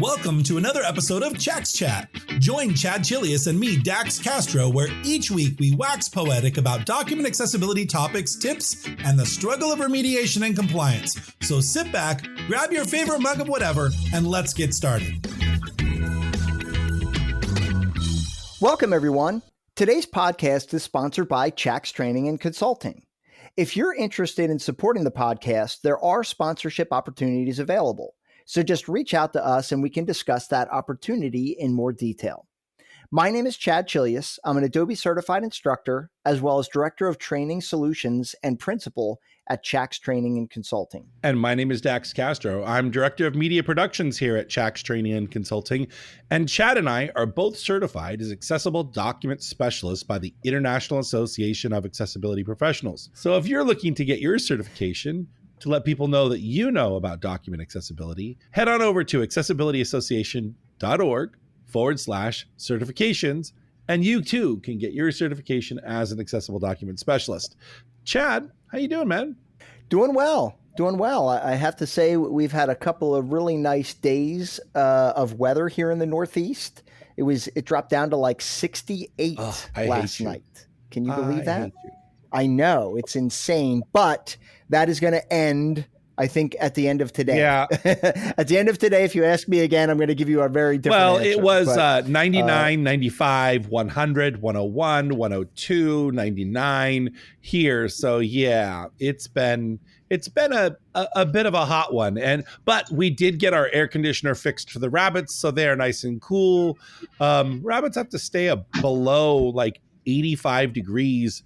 Welcome to another episode of Chad's Chat. Join Chad Chilius and me, Dax Castro, where each week we wax poetic about document accessibility topics, tips, and the struggle of remediation and compliance. So sit back, grab your favorite mug of whatever, and let's get started. Welcome, everyone. Today's podcast is sponsored by Chax Training and Consulting. If you're interested in supporting the podcast, there are sponsorship opportunities available. So just reach out to us and we can discuss that opportunity in more detail. My name is Chad Chilius. I'm an Adobe certified instructor, as well as Director of Training Solutions and Principal at Chax Training and Consulting. And my name is Dax Castro. I'm Director of Media Productions here at Chax Training and Consulting. And Chad and I are both certified as accessible document specialists by the International Association of Accessibility Professionals. So if you're looking to get your certification, to let people know that you know about document accessibility, head on over to accessibilityassociation.org/certifications, and you too can get your certification as an accessible document specialist. Chad, how you doing, man? Doing well. I have to say we've had a couple of really nice days of weather here in the Northeast. It dropped down to like 68 last night. Can you believe that? I know, it's insane, but that is going to end, I think, at the end of today. Yeah. At the end of today, if you ask me again, I'm going to give you a very different answer. It was 99, 95, 100, 101, 102, 99 here. So yeah, it's been a bit of a hot one. But we did get our air conditioner fixed for the rabbits, so they're nice and cool. Rabbits have to stay below like 85 degrees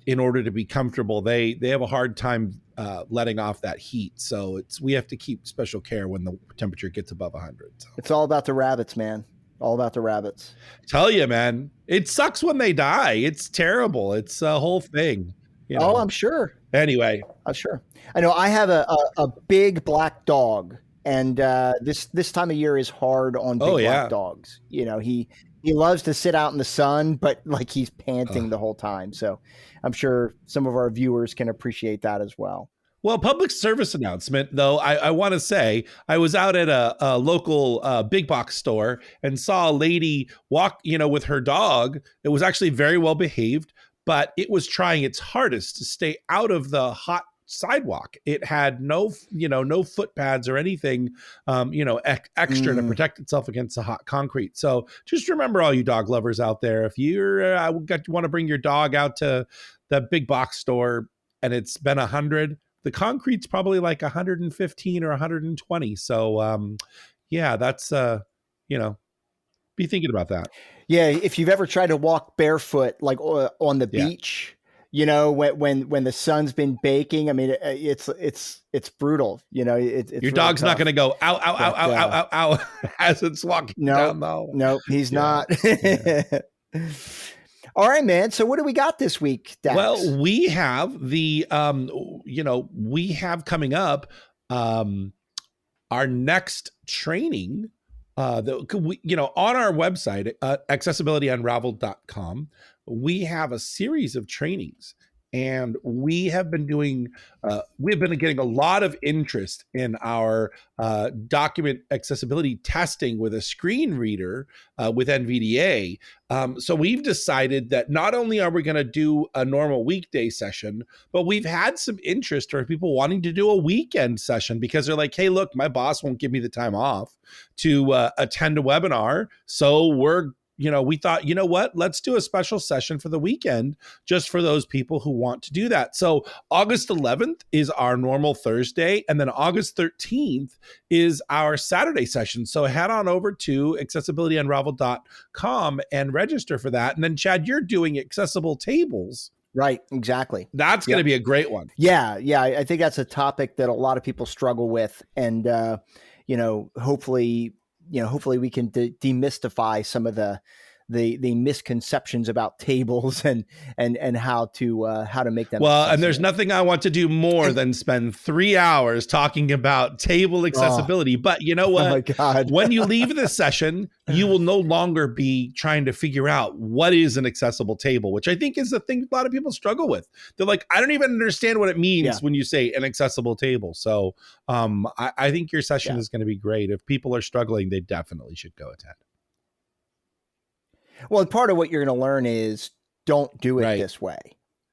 in order to be comfortable. They have a hard time letting off that heat. So we have to keep special care when the temperature gets above 100. So. It's all about the rabbits, man. All about the rabbits. Tell you, man, it sucks when they die. It's terrible. It's a whole thing. You know? Oh, I'm sure. Anyway. I'm sure. I know I have a big black dog, and this time of year is hard on big black dogs. You know, he loves to sit out in the sun, but like he's panting the whole time. So I'm sure some of our viewers can appreciate that as well. Well, public service announcement, though, I want to say I was out at a local big box store and saw a lady walk, with her dog. It was actually very well behaved, but it was trying its hardest to stay out of the hot sidewalk. It had no foot pads or anything, extra to protect itself against the hot concrete. So just remember, all you dog lovers out there, if you're want to bring your dog out to the big box store and it's been 100, the concrete's probably like 115 or 120. So that's be thinking about that. Yeah, if you've ever tried to walk barefoot, like on the beach. When the sun's been baking, I mean, it's brutal. It's your really dog's tough. Not going to go ow, ow, ow, ow, ow, ow, ow, as it's walking down. No, he's not. Yeah. All right, man. So what do we got this week, Dax? Well, we have we have coming up our next training. On our website, accessibilityunraveled.com, we have a series of trainings, and we've been getting a lot of interest in our document accessibility testing with a screen reader with NVDA. So we've decided that not only are we going to do a normal weekday session, but we've had some interest for people wanting to do a weekend session because they're like, hey, look, my boss won't give me the time off to attend a webinar. So we thought, you know what, let's do a special session for the weekend just for those people who want to do that. So August 11th is our normal Thursday, and then August 13th is our Saturday session. So head on over to accessibilityunraveled.com and register for that. And then Chad, you're doing accessible tables. Right, exactly. That's going to be a great one. Yeah. I think that's a topic that a lot of people struggle with. And, hopefully we can demystify some of the the misconceptions about tables and how to make them well, accessible. and there's nothing I want to do more than spend 3 hours talking about table accessibility. But you know what? Oh my God. When you leave this session, you will no longer be trying to figure out what is an accessible table, which I think is the thing a lot of people struggle with. They're like, I don't even understand what it means when you say an accessible table. So I think your session is going to be great. If people are struggling, they definitely should go attend. Well, part of what you're going to learn is don't do it this way.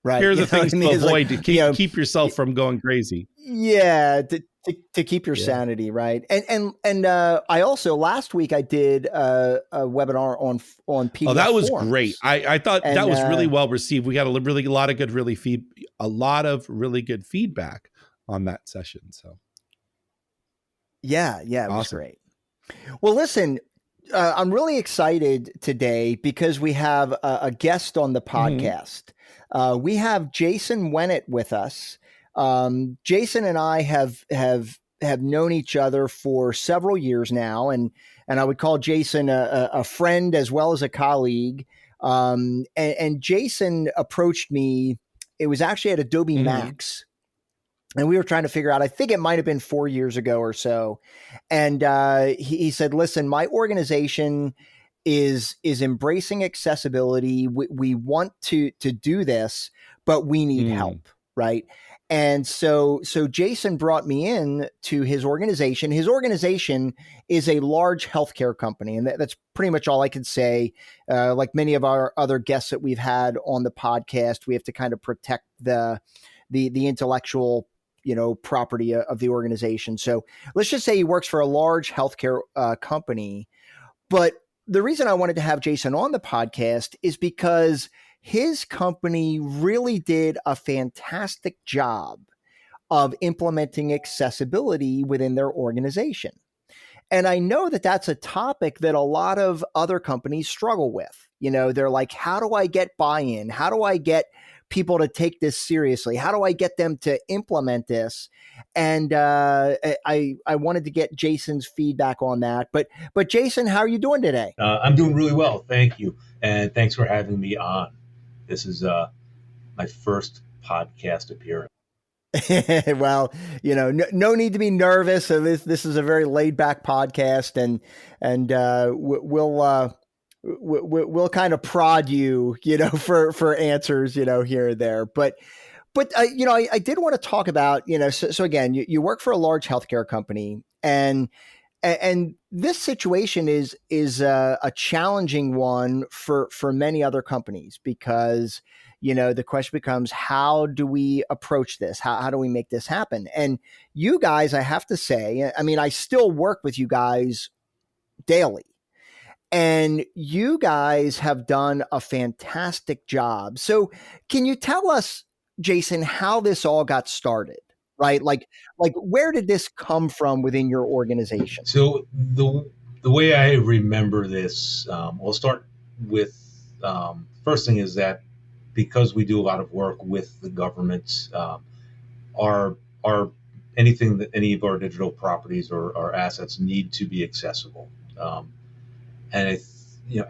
Right. Here are the things to avoid to keep yourself from going crazy. Yeah. To keep your sanity. Right. And I also, last week I did a webinar on PDF. Oh, that was forms. great. I thought that was really well received. We got a lot of really good feedback on that session. So. Yeah. It was great. Well, listen, I'm really excited today because we have a guest on the podcast. We have Jason Wennett with us. Jason and I have known each other for several years now, and I would call Jason a friend as well as a colleague. And Jason approached me. It was actually at Adobe Max. And we were trying to figure out, I think it might have been 4 years ago or so. And he said, listen, my organization is embracing accessibility. We want to do this, but we need help, right? And so Jason brought me in to his organization. His organization is a large healthcare company, and that's pretty much all I can say. Like many of our other guests that we've had on the podcast, we have to kind of protect the intellectual property of the organization. So let's just say he works for a large healthcare company. But the reason I wanted to have Jason on the podcast is because his company really did a fantastic job of implementing accessibility within their organization. And I know that that's a topic that a lot of other companies struggle with. They're like, how do I get buy-in? How do I get people to take this seriously? How do I get them to implement this? And I wanted to get Jason's feedback on that. But Jason, how are you doing today? I'm doing really well. Thank you. And thanks for having me on. This is my first podcast appearance. Well, no need to be nervous. So this is a very laid back podcast, and we'll kind of prod you, for answers, here or there. But I did want to talk about, so again, you work for a large healthcare company, and this situation is a challenging one for many other companies because, the question becomes, how do we approach this? How do we make this happen? And you guys, I have to say, I still work with you guys daily. And you guys have done a fantastic job. So can you tell us, Jason, how this all got started, right? Like where did this come from within your organization? So the way I remember this, we'll start with, first thing is that because we do a lot of work with the government, our anything that any of our digital properties or our assets need to be accessible. And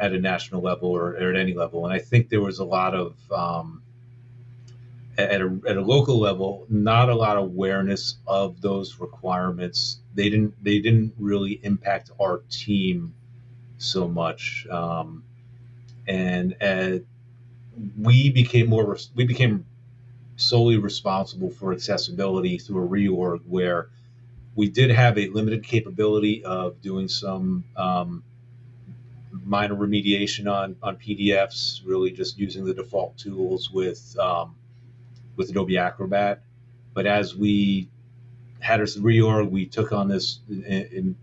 at a national level or at any level. And I think there was a lot of, at a local level, not a lot of awareness of those requirements. They didn't really impact our team so much. And we became solely responsible for accessibility through a reorg where we did have a limited capability of doing some minor remediation on PDFs, really just using the default tools with Adobe Acrobat. But as we had this reorg, we took on this in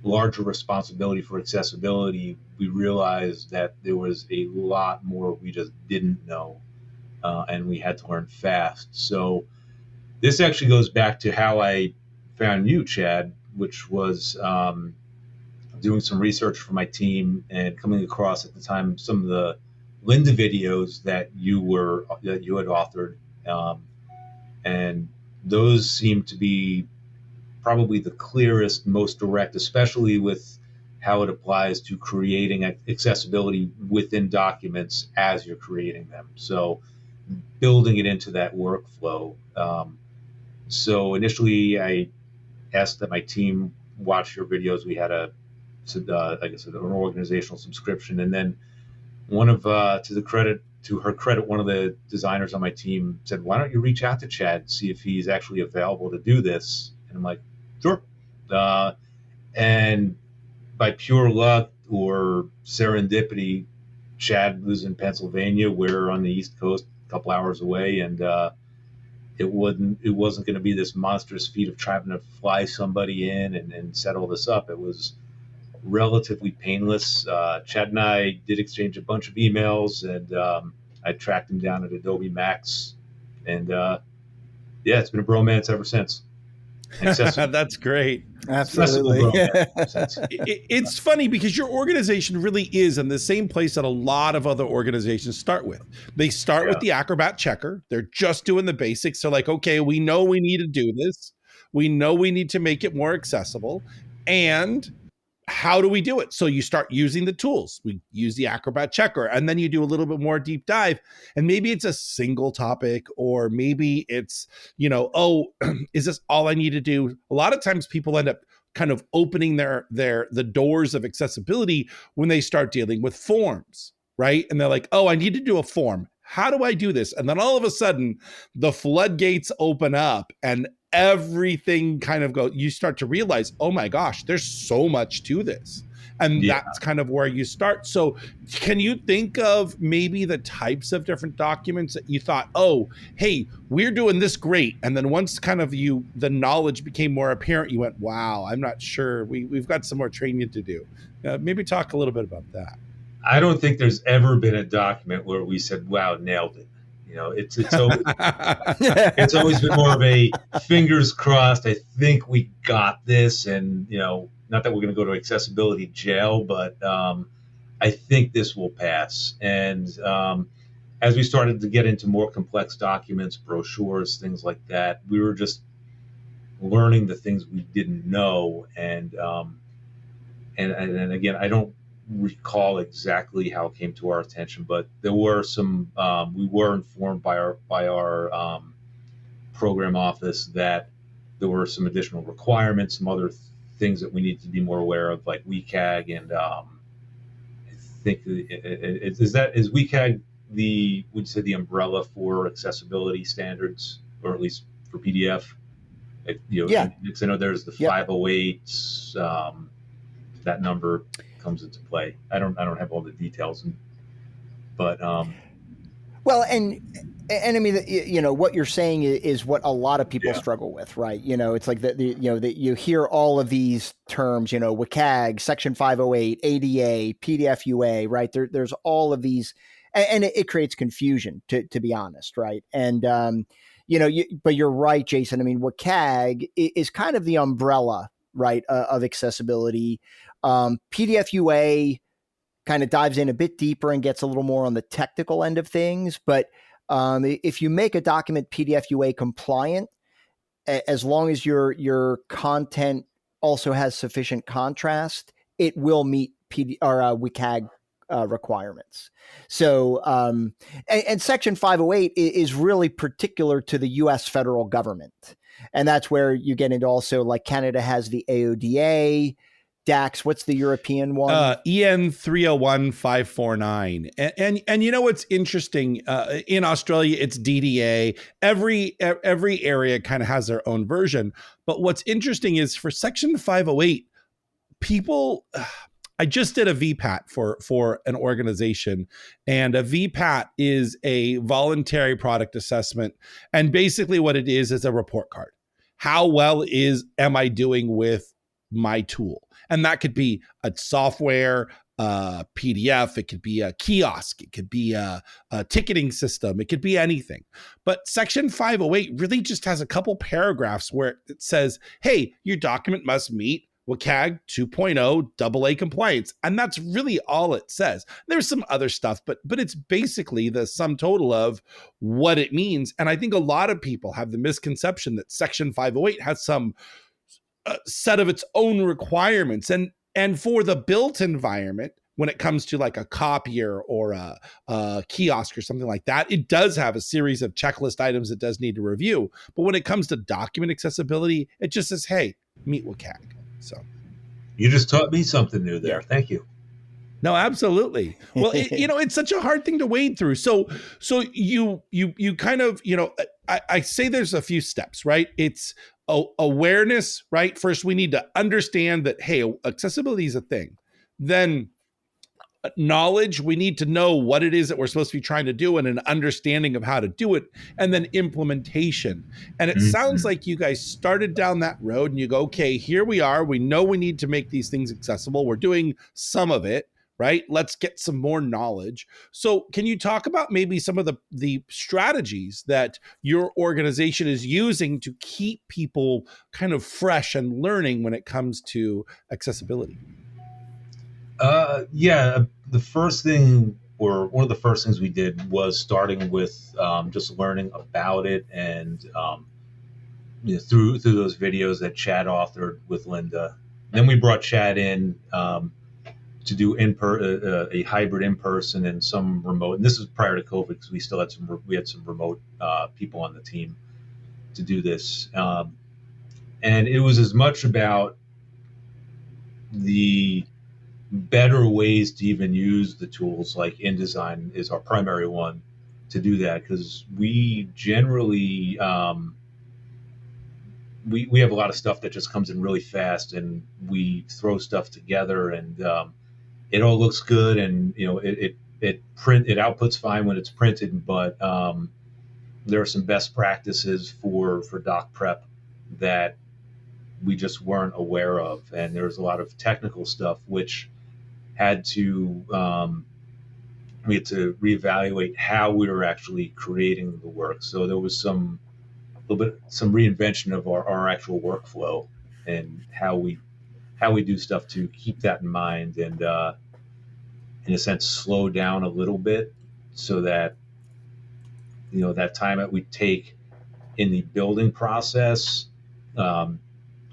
larger responsibility for accessibility. We realized that there was a lot more we just didn't know, and we had to learn fast. So this actually goes back to how I found you, Chad, which was doing some research for my team and coming across at the time some of the Linda videos that you had authored, and those seem to be probably the clearest, most direct, especially with how it applies to creating accessibility within documents as you're creating them. So building it into that workflow. So initially, I asked that my team watch your videos. We had like I said, an organizational subscription, and then one of to her credit, one of the designers on my team said, "Why don't you reach out to Chad and see if he's actually available to do this?" And I'm like, "Sure." And by pure luck or serendipity, Chad was in Pennsylvania. We're on the East Coast, a couple hours away, and it wasn't going to be this monstrous feat of trying to fly somebody in and set all this up. It was relatively painless. Chad and I did exchange a bunch of emails, and I tracked him down at Adobe Max, and it's been a bromance ever since. That's great. Absolutely. It's funny because your organization really is in the same place that a lot of other organizations start with. They start with the Acrobat checker. They're just doing the basics. They're like, okay, we know we need to do this. We know we need to make it more accessible. And how do we do it? So you start using the tools. We use the Acrobat checker, and then you do a little bit more deep dive. And maybe it's a single topic, or maybe it's, is this all I need to do? A lot of times people end up kind of opening the doors of accessibility when they start dealing with forms, right? And they're like, oh, I need to do a form. How do I do this? And then all of a sudden the floodgates open up and everything kind of you start to realize, oh my gosh, there's so much to this. And that's kind of where you start. So can you think of maybe the types of different documents that you thought, oh, hey, we're doing this great. And then once kind of the knowledge became more apparent, you went, wow, I'm not sure. We've got some more training to do. Maybe talk a little bit about that. I don't think there's ever been a document where we said, wow, nailed it. It's always, it's always been more of a fingers crossed. I think we got this, and not that we're going to go to accessibility jail, but I think this will pass. And as we started to get into more complex documents, brochures, things like that, we were just learning the things we didn't know. And again, I don't recall exactly how it came to our attention, but there were some. We were informed by our program office that there were some additional requirements, some other things that we need to be more aware of, like WCAG, and I think is WCAG would you say the umbrella for accessibility standards, or at least for PDF? Because I know there's the 508. That number comes into play. I don't have all the details, but well, and I mean, what you're saying is what a lot of people struggle with, right? It's like that you hear all of these terms, WCAG, Section 508, ADA, PDF UA, right? There's all of these, and it creates confusion, to be honest, right? And but you're right, Jason. I mean, WCAG is kind of the umbrella, right, of accessibility. PDF UA kind of dives in a bit deeper and gets a little more on the technical end of things. But if you make a document PDF UA compliant, as long as your content also has sufficient contrast, it will meet WCAG requirements. So, and Section 508 is really particular to the U.S. federal government. And that's where you get into also, like, Canada has the AODA. Dax, what's the European one? EN 301549. And what's interesting, in Australia, it's DDA. Every area kind of has their own version. But what's interesting is for Section 508, people, I just did a VPAT for an organization, and a VPAT is a voluntary product assessment. And basically what it is a report card. How well am I doing with my tool? And that could be a software, PDF, it could be a kiosk, it could be a ticketing system, it could be anything. But Section 508 really just has a couple paragraphs where it says, hey, your document must meet WCAG 2.0 AA compliance. And that's really all it says. There's some other stuff, but it's basically the sum total of what it means. And I think a lot of people have the misconception that Section 508 has some set of its own requirements. And And for the built environment, when it comes to like a copier or a kiosk or something like that, it does have a series of checklist items it does need to review. But when it comes to document accessibility, it just says, hey, meet WCAG. So you just taught me something new there. Thank you. No, absolutely. Well, it's such a hard thing to wade through. So you kind of, I say there's a few steps, right? It's awareness, right? First, we need to understand that, hey, accessibility is a thing. Then knowledge, we need to know what it is that we're supposed to be trying to do and an understanding of how to do it, and then implementation. And it sounds like you guys started down that road and you go, okay, here we are. We know we need to make these things accessible. We're doing some of it, right? Let's get some more knowledge. So can you talk about maybe some of the strategies that your organization is using to keep people kind of fresh and learning when it comes to accessibility? The first thing, or one of the first things we did, was starting with just learning about it, and through those videos that Chad authored with Linda. Then we brought Chad in to do a hybrid in person and some remote. And this was prior to COVID, because we still had some remote people on the team to do this, and it was as much about the better ways to even use the tools, like InDesign is our primary one to do that, because we generally we have a lot of stuff that just comes in really fast, and we throw stuff together, and it all looks good, and it outputs fine when it's printed, but there are some best practices for doc prep that we just weren't aware of, and there's a lot of technical stuff which we had to reevaluate how we were actually creating the work. So there was some reinvention of our actual workflow and how we do stuff to keep that in mind, and in a sense slow down a little bit, so that that time that we take in the building process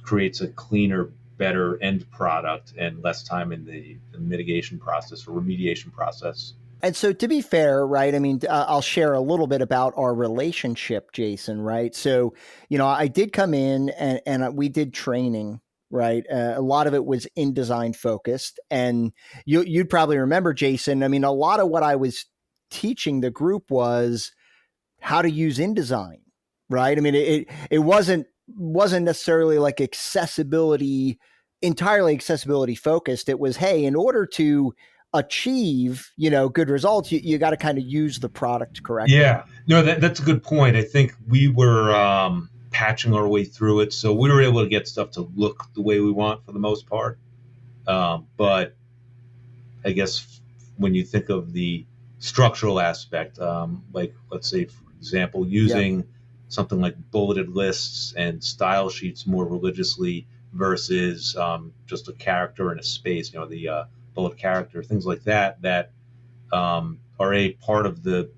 creates a cleaner, better end product, and less time in the mitigation process or remediation process. And so, to be fair, right, I mean, I'll share a little bit about our relationship, Jason, right? So, I did come in and we did training, right? A lot of it was InDesign focused. And you'd probably remember, Jason, I mean, a lot of what I was teaching the group was how to use InDesign, right? I mean, it wasn't necessarily like entirely accessibility focused. It was, hey, in order to achieve, good results, you got to kind of use the product correctly. Yeah, no, that's a good point. I think we were patching our way through it, so we were able to get stuff to look the way we want for the most part. But I guess when you think of the structural aspect, like let's say, for example, using something like bulleted lists and style sheets more religiously versus just a character in a space, the bullet character, things like that are a part of the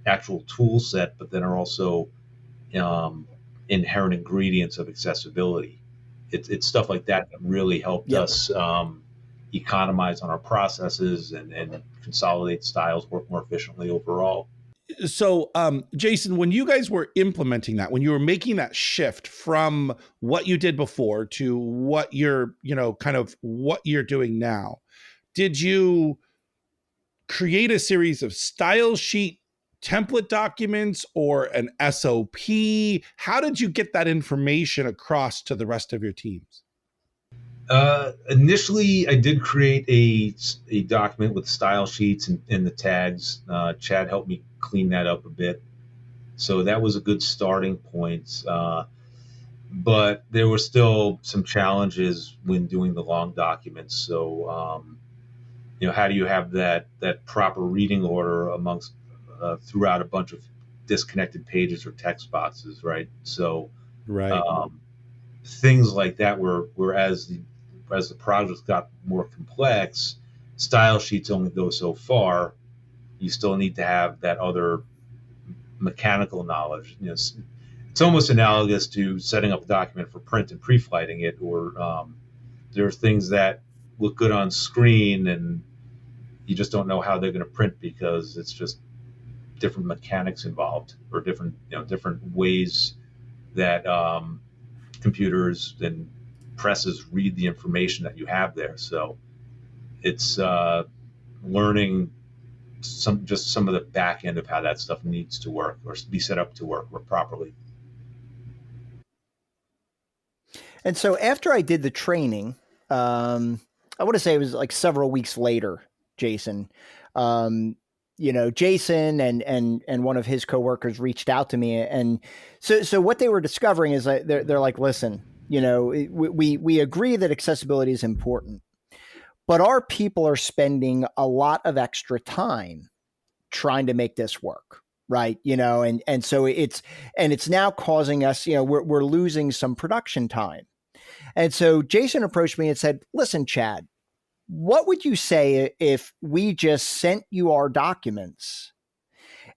actual tool set, but then are also inherent ingredients of accessibility. It's stuff like that really helped us economize on our processes and consolidate styles, work more efficiently overall. So, Jason, when you guys were implementing that, when you were making that shift from what you did before to what you're, kind of what you're doing now, did you create a series of style sheet template documents or an SOP? How did you get that information across to the rest of your teams? Initially, I did create a document with style sheets and the tags. Chad helped me clean that up a bit. So that was a good starting point. But there were still some challenges when doing the long documents. So, how do you have that proper reading order amongst throughout a bunch of disconnected pages or text boxes, right? So, things like that were as the project got more complex, style sheets only go so far. You still need to have that other mechanical knowledge. It's almost analogous to setting up a document for print and pre-flighting it, or there are things that look good on screen, and you just don't know how they're going to print because it's just different mechanics involved, or different ways that computers and presses read the information that you have there. So it's learning some of the back end of how that stuff needs to work or be set up to work properly. And so after I did the training, I want to say it was like several weeks later, Jason, Jason and one of his coworkers reached out to me. And so what they were discovering is they're like, listen, we agree that accessibility is important, but our people are spending a lot of extra time trying to make this work. Right. And so it's now causing us, we're losing some production time. And so Jason approached me and said, listen, Chad, what would you say if we just sent you our documents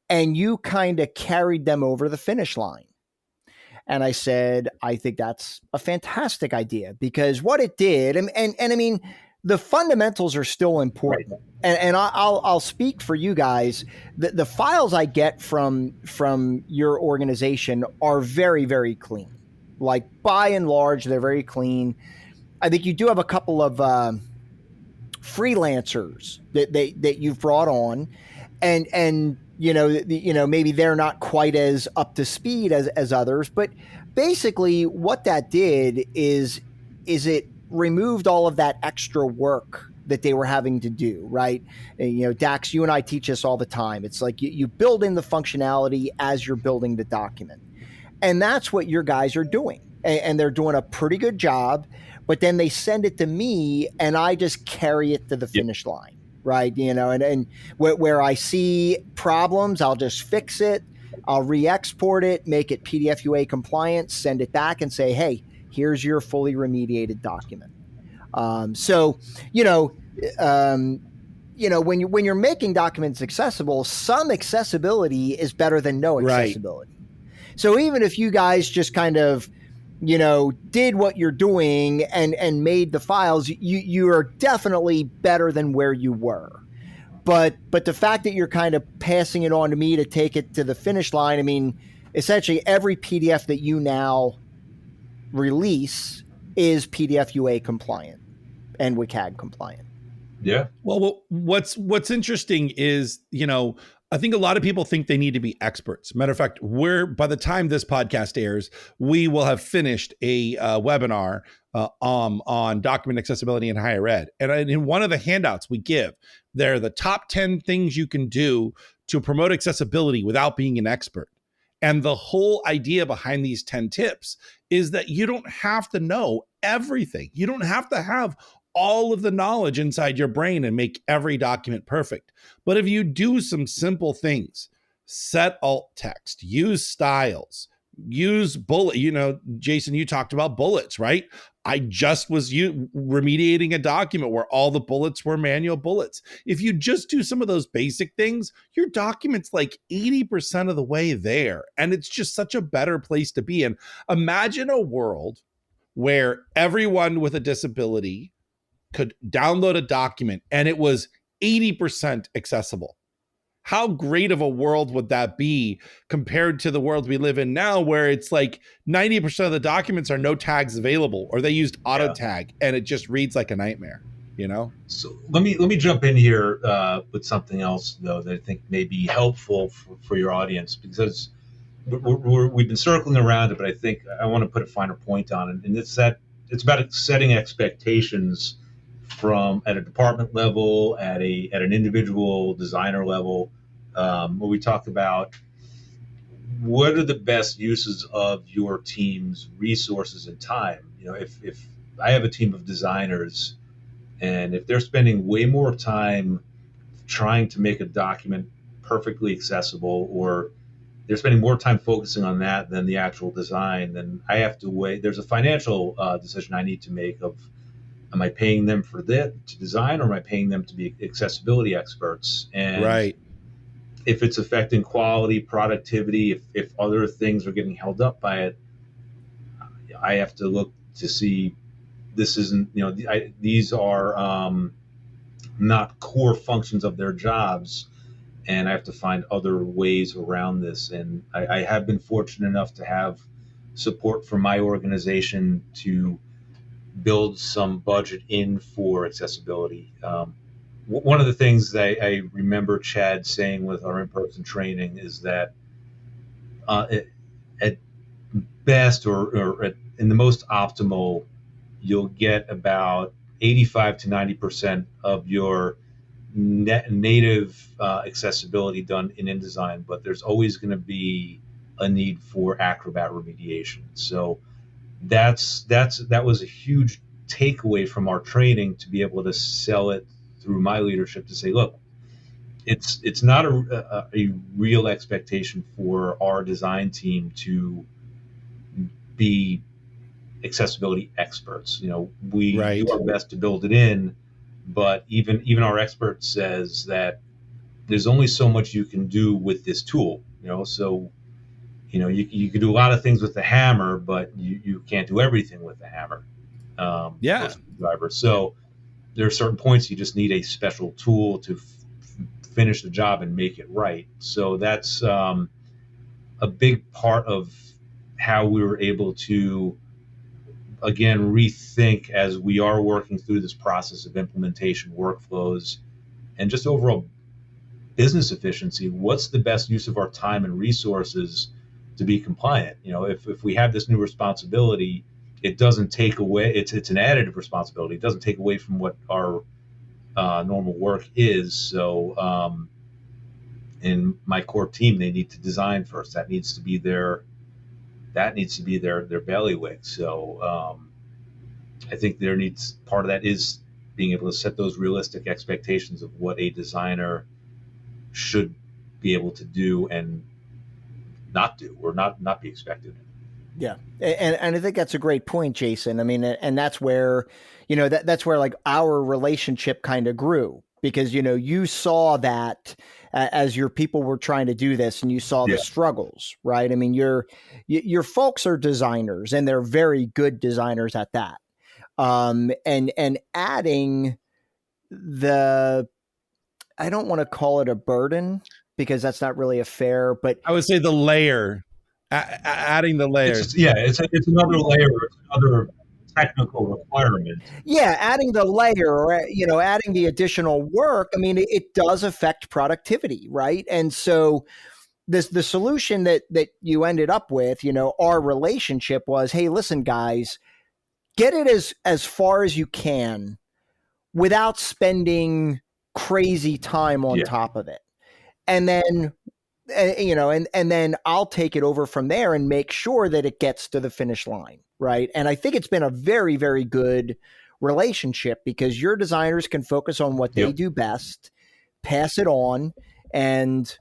and you kind of carried them over the finish line? And I said, I think that's a fantastic idea, because what it did, and I mean, the fundamentals are still important. Right. And I'll speak for you guys. The files I get from your organization are very, very clean. Like, by and large, they're very clean. I think you do have a couple of freelancers that you've brought on, and maybe they're not quite as up to speed as others. But basically, what that did is it removed all of that extra work that they were having to do, right? And, Dax, you and I teach this all the time. It's like you build in the functionality as you're building the document. And that's what your guys are doing. And they're doing a pretty good job, but then they send it to me and I just carry it to the finish line, right? And where I see problems, I'll just fix it. I'll re-export it, make it PDF UA compliant, send it back and say, hey, here's your fully remediated document. When you're making documents accessible, some accessibility is better than no accessibility. Right. So even if you guys just kind of, did what you're doing and made the files, you are definitely better than where you were. But the fact that you're kind of passing it on to me to take it to the finish line, I mean, essentially every PDF that you now release is PDF UA compliant and WCAG compliant. Yeah. Well, what's interesting is, I think a lot of people think they need to be experts. Matter of fact, by the time this podcast airs, we will have finished a webinar on document accessibility in higher ed. And in one of the handouts we give, they're the top 10 things you can do to promote accessibility without being an expert. And the whole idea behind these 10 tips is that you don't have to know everything. You don't have to have all of the knowledge inside your brain and make every document perfect. But if you do some simple things, set alt text, use styles, use bullet, Jason, you talked about bullets, right? I just was remediating a document where all the bullets were manual bullets. If you just do some of those basic things, your document's like 80% of the way there. And it's just such a better place to be in. Imagine a world where everyone with a disability could download a document and it was 80% accessible. How great of a world would that be compared to the world we live in now, where it's like 90% of the documents are no tags available, or they used auto tag and it just reads like a nightmare, So let me jump in here with something else, though, that I think may be helpful for your audience, because we've been circling around it, but I think I want to put a finer point on it. And it's about setting expectations at a department level, at an individual designer level, where we talk about what are the best uses of your team's resources and time. If I have a team of designers, and if they're spending way more time trying to make a document perfectly accessible, or they're spending more time focusing on that than the actual design, then I have to weigh. There's a financial decision I need to make of, am I paying them for that to design, or am I paying them to be accessibility experts? And right. If it's affecting quality, productivity, if other things are getting held up by it, I have to look to see, this isn't, these are not core functions of their jobs, and I have to find other ways around this. And I have been fortunate enough to have support from my organization to build some budget in for accessibility. One of the things that I remember Chad saying with our in-person training is that at best, or in the most optimal, you'll get about 85 to 90% of your native accessibility done in InDesign, but there's always going to be a need for Acrobat remediation. So that was a huge takeaway from our training, to be able to sell it through my leadership, to say, look, it's not a real expectation for our design team to be accessibility experts. We do our best to build it in, but even our expert says that there's only so much you can do with this tool. So you can do a lot of things with the hammer, but you can't do everything with the hammer. Driver. So there are certain points you just need a special tool to finish the job and make it right. So that's a big part of how we were able to, again, rethink as we are working through this process of implementation workflows and just overall business efficiency. What's the best use of our time and resources to be compliant? If we have this new responsibility, it doesn't take away, it's an additive responsibility. It doesn't take away from what our normal work is. So in my core team, they need to design first. That needs to be their bailiwick. So I think part of that is being able to set those realistic expectations of what a designer should be able to do and not do, or not be expected. Yeah. And I think that's a great point, Jason. I mean, and that's where, that's where like our relationship kind of grew, because, you saw that as your people were trying to do this, and you saw the struggles, right? I mean, your folks are designers, and they're very good designers at that. And adding I don't want to call it a burden, because that's not really a fair, but I would say the layer, adding the layers. It's another layer, it's another technical requirement. Yeah, adding the layer, or adding the additional work. I mean, it does affect productivity, right? And so the solution that you ended up with, our relationship was, hey, listen, guys, get it as far as you can without spending crazy time on top of it. And then, and then I'll take it over from there and make sure that it gets to the finish line. Right. And I think it's been a very, very good relationship, because your designers can focus on what they do best, pass it on. And,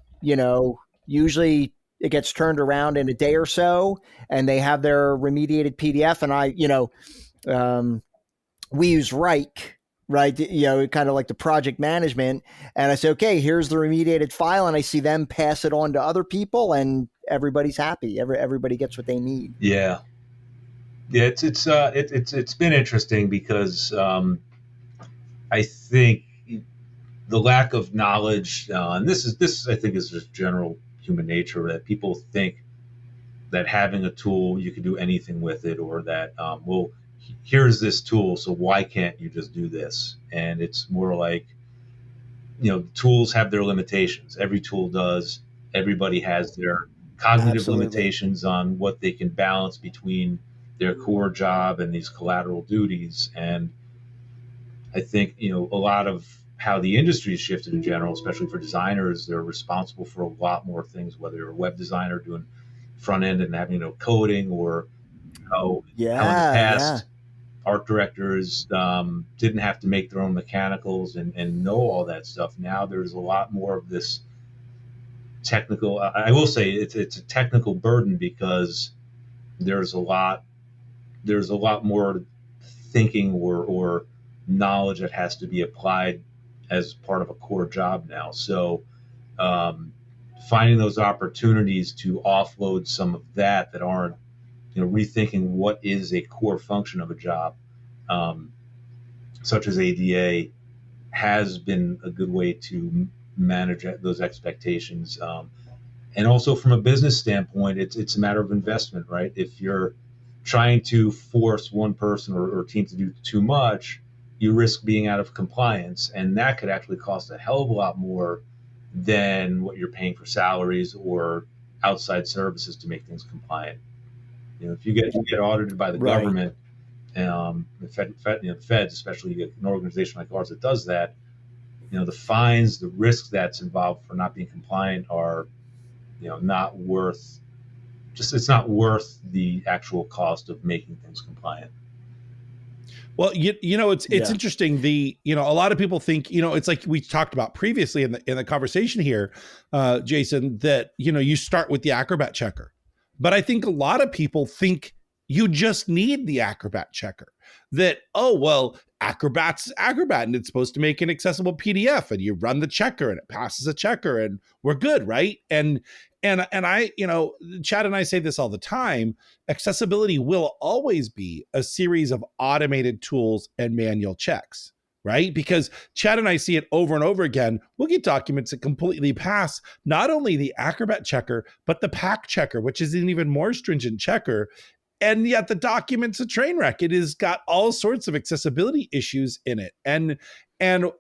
usually it gets turned around in a day or so, and they have their remediated PDF. And we use Reich, right? Kind of like the project management. And I say, okay, here's the remediated file. And I see them pass it on to other people, and everybody's happy. Everybody gets what they need. Yeah. Yeah. It's been interesting, because I think the lack of knowledge, and this I think is just general human nature, that people think that having a tool, you can do anything with it, or that, here's this tool, so why can't you just do this? And it's more like, tools have their limitations. Every tool does. Everybody has their cognitive limitations on what they can balance between their core job and these collateral duties. And I think, a lot of how the industry has shifted in general, especially for designers, they're responsible for a lot more things, whether you're a web designer doing front end and having, coding, or how in the past, art directors didn't have to make their own mechanicals and know all that stuff. Now there's a lot more of this technical. I will say it's a technical burden, because there's a lot more thinking or knowledge that has to be applied as part of a core job now. So finding those opportunities to offload some of that aren't, rethinking what is a core function of a job, such as ADA, has been a good way to manage those expectations. And also from a business standpoint, it's a matter of investment, right? If you're trying to force one person or team to do too much, you risk being out of compliance, and that could actually cost a hell of a lot more than what you're paying for salaries or outside services to make things compliant. If you get audited by the government, the feds, especially an organization like ours that does that, the fines, the risks that's involved for not being compliant are, not worth. It's not worth the actual cost of making things compliant. Well, it's interesting. A lot of people think, it's like we talked about previously in the conversation here, Jason, that, you start with the Acrobat checker. But I think a lot of people think you just need the Acrobat checker, that, Acrobat's Acrobat and it's supposed to make an accessible PDF, and you run the checker and it passes a checker and we're good, right? And I, Chad and I say this all the time, accessibility will always be a series of automated tools and manual checks, right? Because Chad and I see it over and over again. We'll get documents that completely pass not only the Acrobat checker, but the PAC checker, which is an even more stringent checker. And yet the document's a train wreck. It has got all sorts of accessibility issues in it. And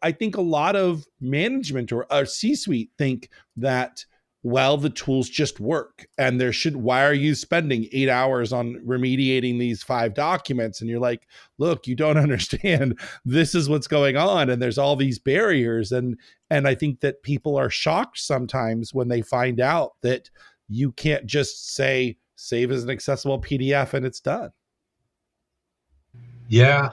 I think a lot of management or C-suite think that, the tools just work, and why are you spending 8 hours on remediating these 5 documents? And you're like, look, you don't understand. This is what's going on. And there's all these barriers. And I think that people are shocked sometimes when they find out that you can't just say, save as an accessible PDF and it's done. Yeah.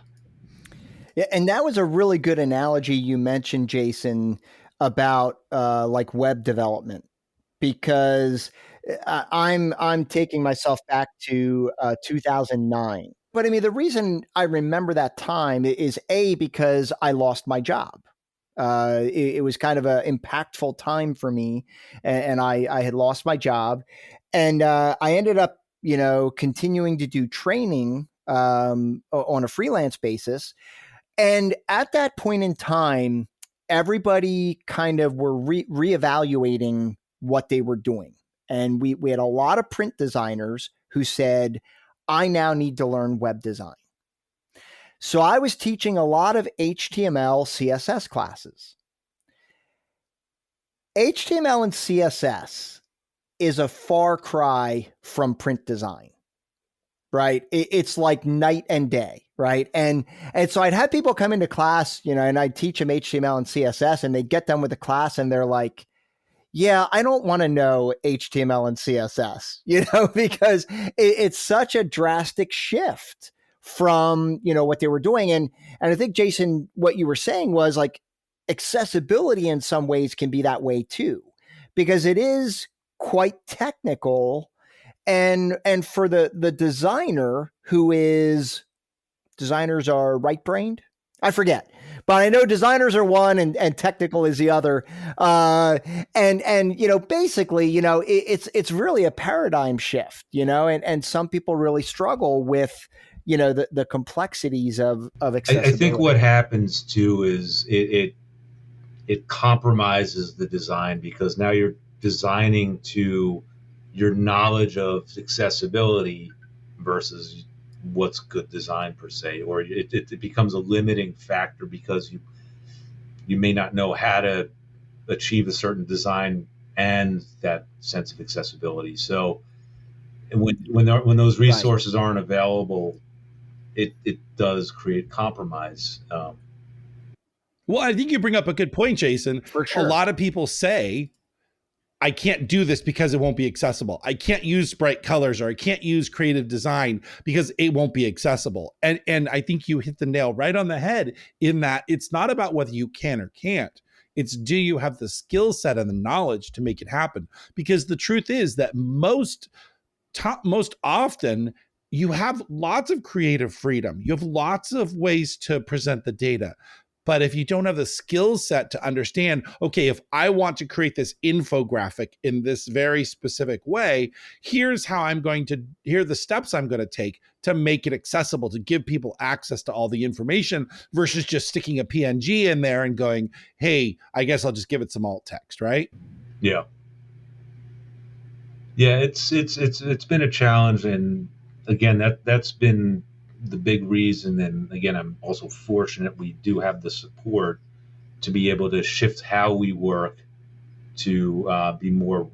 And that was a really good analogy you mentioned, Jason, about like web development. Because I'm taking myself back to 2009. But I mean, the reason I remember that time is because I lost my job. It was kind of an impactful time for me, and I had lost my job, and I ended up, continuing to do training on a freelance basis. And at that point in time, everybody kind of were reevaluating what they were doing. And we had a lot of print designers who said, I now need to learn web design. So I was teaching a lot of HTML, CSS classes. HTML and CSS is a far cry from print design, right? It's like night and day, right? And so I'd have people come into class, and I'd teach them HTML and CSS, and they'd get done with the class and they're like, yeah, I don't want to know HTML and CSS, because it's such a drastic shift from, what they were doing. And I think, Jason, what you were saying was like accessibility in some ways can be that way too, because it is quite technical. And for the designer designers are right-brained. I forget. But I know designers are one and technical is the other. And basically, it's really a paradigm shift, and some people really struggle with, the complexities of accessibility. I think what happens too is it compromises the design, because now you're designing to your knowledge of accessibility versus what's good design per se, or it becomes a limiting factor because you may not know how to achieve a certain design and that sense of accessibility. So when those resources aren't available, it does create compromise. Well, I think you bring up a good point, Jason. For sure. A lot of people say, I can't do this because it won't be accessible. I can't use bright colors, or I can't use creative design because it won't be accessible. And I think you hit the nail right on the head in that it's not about whether you can or can't. It's, do you have the skill set and the knowledge to make it happen? Because the truth is that most often you have lots of creative freedom. You have lots of ways to present the data. But if you don't have the skill set to understand, okay, if I want to create this infographic in this very specific way, here are the steps I'm going to take to make it accessible, to give people access to all the information versus just sticking a PNG in there and going, hey, I guess I'll just give it some alt text, right? Yeah. Yeah, it's been a challenge, and again, that's been the big reason. And again, I'm also fortunate we do have the support to be able to shift how we work to be more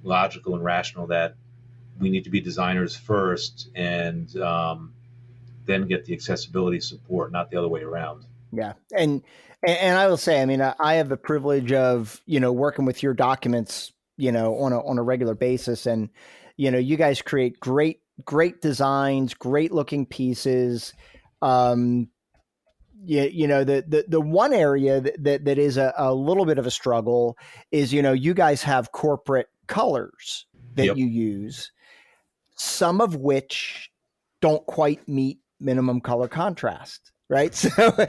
logical and rational. That we need to be designers first, and then get the accessibility support, not the other way around. Yeah, and I will say, I mean, I have the privilege of working with your documents, on a regular basis, and you guys create great designs, great looking pieces. The one area that is a little bit of a struggle is, you guys have corporate colors that you use, some of which don't quite meet minimum color contrast. Right. So, but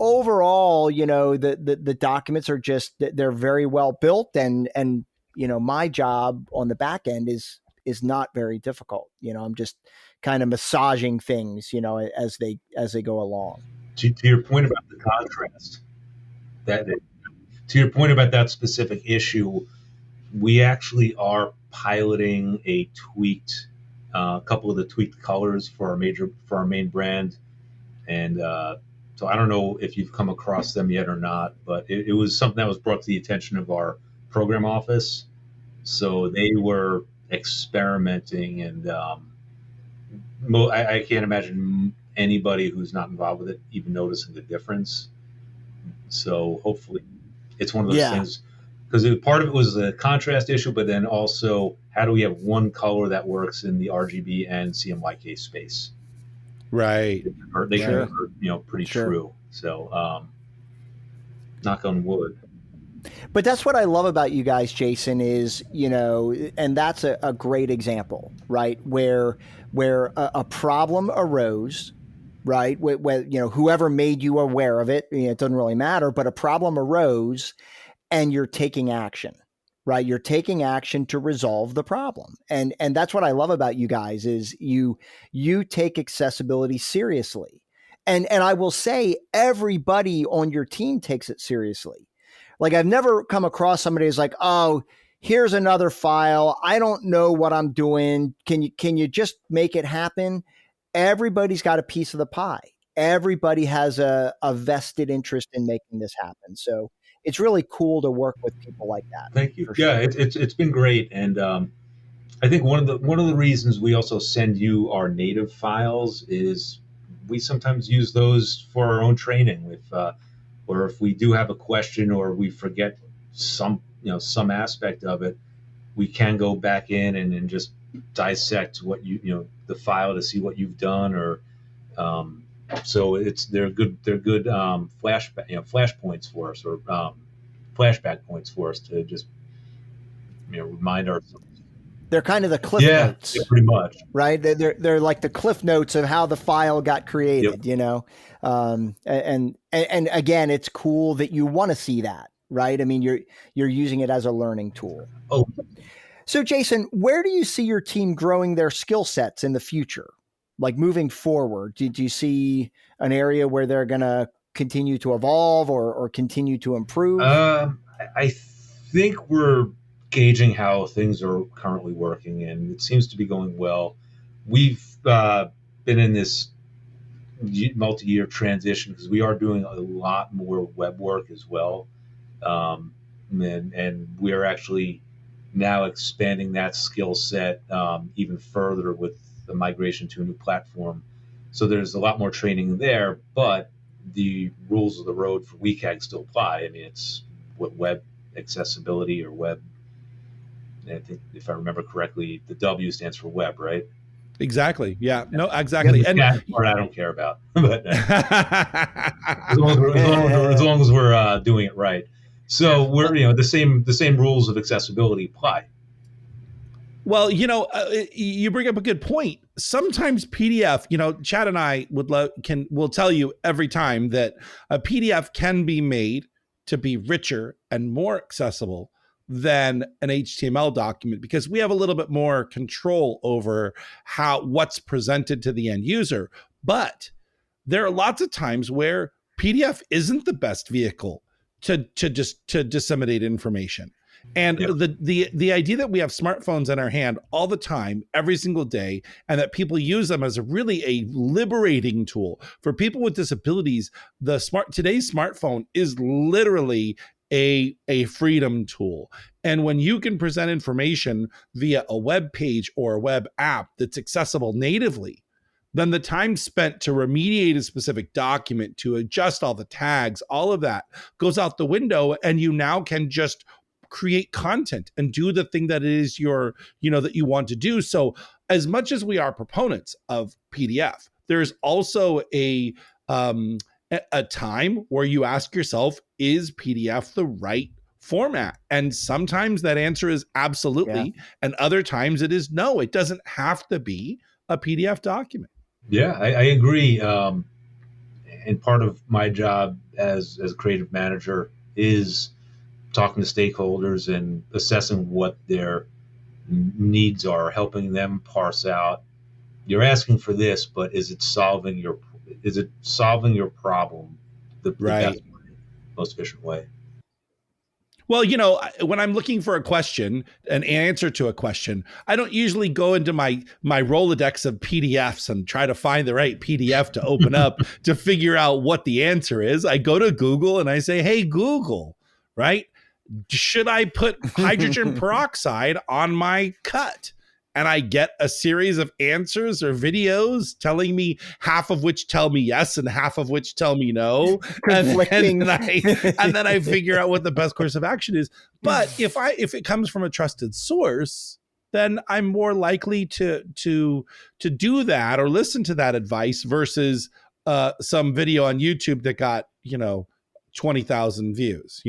overall, the documents are they're very well built, and my job on the back end is not very difficult. I'm just kind of massaging things, as they go along. To your point about the contrast, to your point about that specific issue, we actually are piloting a couple of the tweaked colors for our main brand, and so I don't know if you've come across them yet or not, but it was something that was brought to the attention of our program office. So they were experimenting, and I can't imagine anybody who's not involved with it even noticing the difference. So hopefully it's one of those things, because part of it was a contrast issue, but then also how do we have one color that works in the RGB and CMYK space? Right. They are pretty true. So knock on wood. But that's what I love about you guys, Jason, is, and that's a great example, right? Where a problem arose, right? Where whoever made you aware of it, it doesn't really matter, but a problem arose and you're taking action, right? You're taking action to resolve the problem. And that's what I love about you guys is you take accessibility seriously. And I will say everybody on your team takes it seriously. Like, I've never come across somebody who's like, oh, here's another file. I don't know what I'm doing. Can you just make it happen? Everybody's got a piece of the pie. Everybody has a vested interest in making this happen. So it's really cool to work with people like that. Thank you. Yeah, it's been great. And I think one of the reasons we also send you our native files is we sometimes use those for our own training. Or if we do have a question or we forget some aspect of it, we can go back in and just dissect what the file to see what you've done, or so they're good flash points for us, or flashback points for us to just remind ourselves. They're kind of the cliff notes. Yeah, pretty much. Right? They're like the cliff notes of how the file got created, And again, it's cool that you want to see that, right? I mean, you're using it as a learning tool. Oh. So Jason, where do you see your team growing their skill sets in the future? Like moving forward, do you see an area where they're going to continue to evolve or continue to improve? I think we're gauging how things are currently working, and it seems to be going well. We've been in this multi-year transition because we are doing a lot more web work as well, and we are actually now expanding that skill set even further with the migration to a new platform. So there's a lot more training there, but the rules of the road for WCAG still apply. I mean, it's what web accessibility or web. I think if I remember correctly, the W stands for web, right? Exactly. Yeah. No, exactly. And that part I don't care about, but as long as we're doing it right. So we're the same rules of accessibility apply. Well, you bring up a good point. sometimes PDF, Chad and I will tell you every time that a PDF can be made to be richer and more accessible than an HTML document, because we have a little bit more control over what's presented to the end user. But there are lots of times where PDF isn't the best vehicle to disseminate information. And the idea that we have smartphones in our hand all the time, every single day, and that people use them as really a liberating tool for people with disabilities, today's smartphone is literally a freedom tool. And when you can present information via a web page or a web app that's accessible natively, then the time spent to remediate a specific document, to adjust all the tags, all of that goes out the window, and you now can just create content and do the thing that it is that you want to do. So as much as we are proponents of PDF, there's also a time where you ask yourself, is PDF the right format? And sometimes that answer is absolutely, and other times it is no. It doesn't have to be a PDF document. Yeah, I agree. And part of my job as a creative manager is talking to stakeholders and assessing what their needs are, helping them parse out, you're asking for this, but is it solving your problem the best way, most efficient way? Well, when I'm looking for an answer to a question, I don't usually go into my Rolodex of PDFs and try to find the right PDF to open up to figure out what the answer is. I go to Google and I say, hey, Google, right? Should I put hydrogen peroxide on my cut? And I get a series of answers or videos telling me, half of which tell me yes and half of which tell me no. And then I figure out what the best course of action is. But if it comes from a trusted source, then I'm more likely to do that or listen to that advice versus some video on YouTube that got 20,000 views.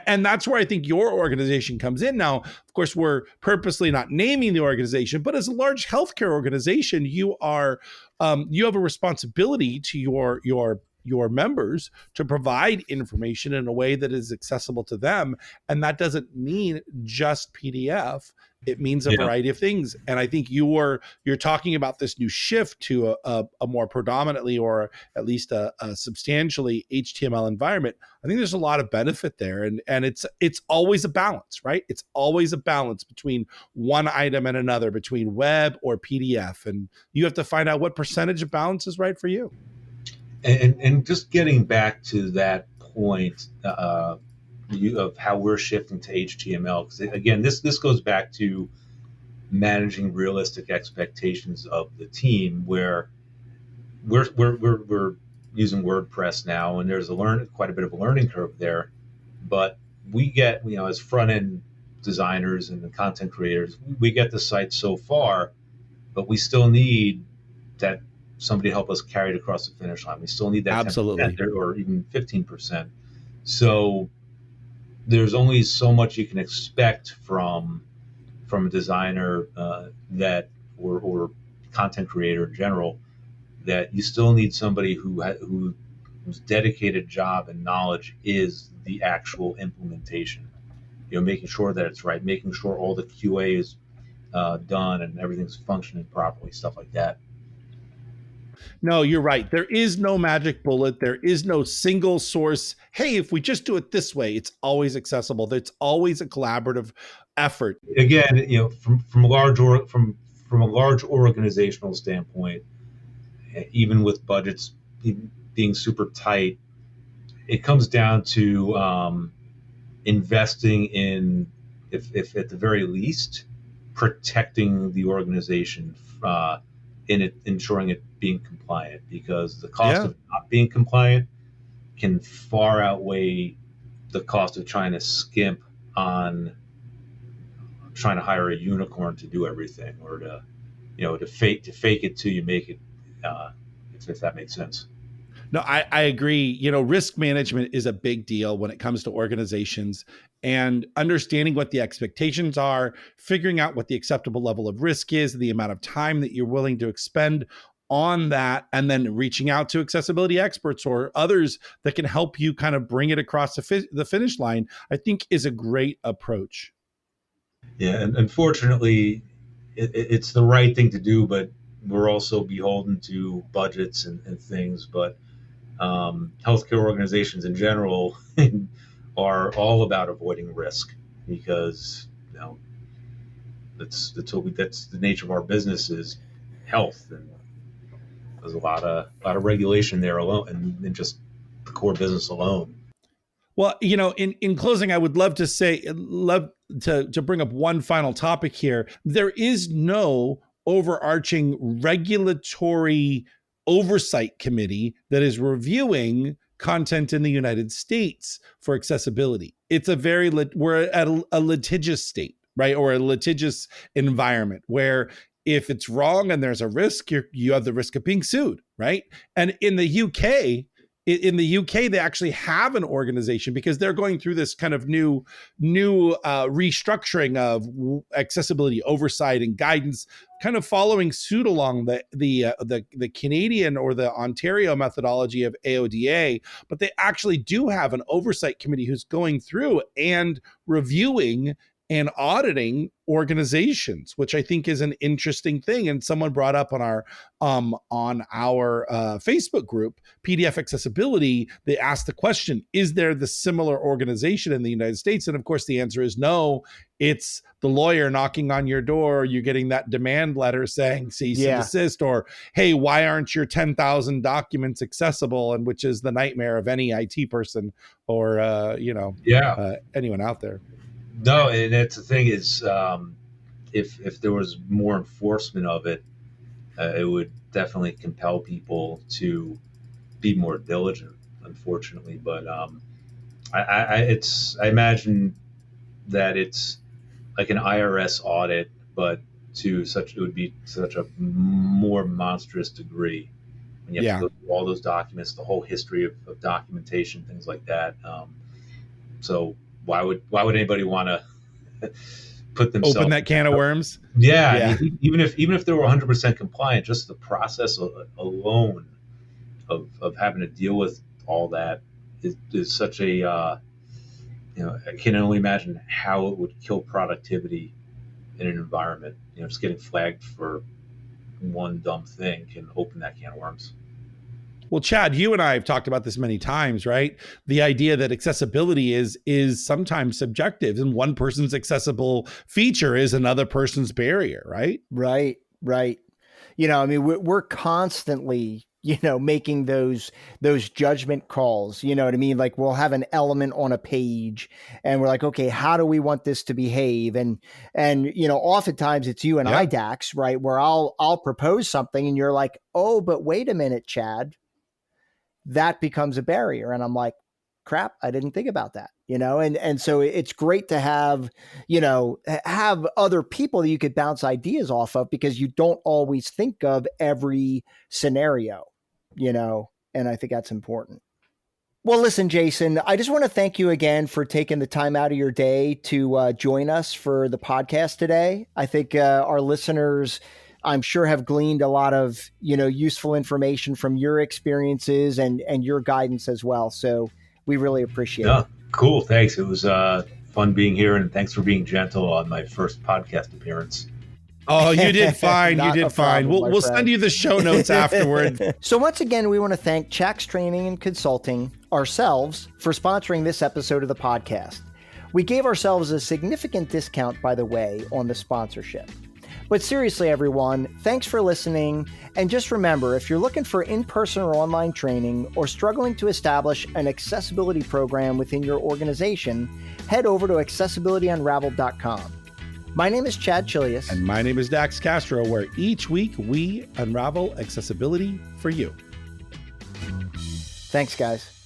And that's where I think your organization comes in. Now, of course, we're purposely not naming the organization, but as a large healthcare organization, you have a responsibility to your members to provide information in a way that is accessible to them. And that doesn't mean just PDF. It means a variety of things. And I think you're talking about this new shift to a more predominantly, or at least a substantially HTML environment. I think there's a lot of benefit there. And it's always a balance, right? It's always a balance between one item and another, between web or PDF. And you have to find out what percentage of balance is right for you. And just getting back to that point of how we're shifting to HTML, because again, this goes back to managing realistic expectations of the team, where we're using WordPress now, and there's quite a bit of a learning curve there. But we get, as front end designers and the content creators, we get the site so far, but we still need that somebody help us carry it across the finish line. We still need that absolutely 10% or even 15%. So there's only so much you can expect from a designer or content creator in general, that you still need somebody whose dedicated job and knowledge is the actual implementation. Making sure that it's right, making sure all the QA is done and everything's functioning properly, stuff like that. No, you're right. There is no magic bullet. There is no single source. Hey, if we just do it this way, it's always accessible. It's always a collaborative effort. Again, from a large organizational standpoint, even with budgets being super tight, it comes down to investing in, if at the very least, protecting the organization in it, ensuring it being compliant, because the cost of not being compliant can far outweigh the cost of trying to skimp on trying to hire a unicorn to do everything, or to fake it till you make it, if that makes sense. No, I agree. Risk management is a big deal when it comes to organizations. and understanding what the expectations are, figuring out what the acceptable level of risk is, the amount of time that you're willing to expend on that, and then reaching out to accessibility experts or others that can help you kind of bring it across the finish line, I think is a great approach. Yeah, and unfortunately, it's the right thing to do, but we're also beholden to budgets and things. But healthcare organizations in general are all about avoiding risk because that's the nature of our business is health, and there's a lot of regulation there alone, and just the core business alone. Well, in closing, I would love to bring up one final topic here. There is no overarching regulatory oversight committee that is reviewing content in the United States for accessibility. It's we're at a litigious state, right? Or a litigious environment where if it's wrong and there's a risk, you have the risk of being sued, right? And in the UK, they actually have an organization because they're going through this kind of new restructuring of accessibility oversight and guidance, kind of following suit along the Canadian or the Ontario methodology of AODA. But they actually do have an oversight committee who's going through and reviewing and auditing organizations, which I think is an interesting thing. And someone brought up on our Facebook group, PDF Accessibility, they asked the question, is there the similar organization in the United States? And of course, the answer is no. It's the lawyer knocking on your door. You're getting that demand letter saying cease and desist, or, hey, why aren't your 10,000 documents accessible? And which is the nightmare of any IT person or, anyone out there. No, and that's the thing is, if there was more enforcement of it, it would definitely compel people to be more diligent. Unfortunately, but I imagine that it's like an IRS audit, but it would be such a more monstrous degree when you have to go through all those documents, the whole history of documentation, things like that. So. Why would anybody want to put themselves open that can of worms? Yeah. I mean, even if they were 100% compliant, just the process alone of having to deal with all that is such a I can only imagine how it would kill productivity in an environment. Just getting flagged for one dumb thing can open that can of worms. Well, Chad, you and I have talked about this many times, right? The idea that accessibility is sometimes subjective, and one person's accessible feature is another person's barrier, right? Right. We're constantly, making those judgment calls, you know what I mean? Like we'll have an element on a page and we're like, okay, how do we want this to behave? And oftentimes it's you and I, Dax, right? Where I'll propose something and you're like, oh, but wait a minute, Chad. That becomes a barrier. And I'm like, crap, I didn't think about that, and so it's great to have other people that you could bounce ideas off of because you don't always think of every scenario, and I think that's important. Well, listen, Jason, I just want to thank you again for taking the time out of your day to join us for the podcast today. I think our listeners, I'm sure, have gleaned a lot of, useful information from your experiences and your guidance as well. So we really appreciate it. Cool. Thanks. It was fun being here, and thanks for being gentle on my first podcast appearance. Oh, you did fine. You did fine. We'll send you the show notes afterward. So once again, we want to thank Chax Training and Consulting ourselves for sponsoring this episode of the podcast. We gave ourselves a significant discount, by the way, on the sponsorship. But seriously, everyone, thanks for listening. And just remember, if you're looking for in-person or online training or struggling to establish an accessibility program within your organization, head over to accessibilityunraveled.com. My name is Chad Chilius. And my name is Dax Castro, where each week we unravel accessibility for you. Thanks, guys.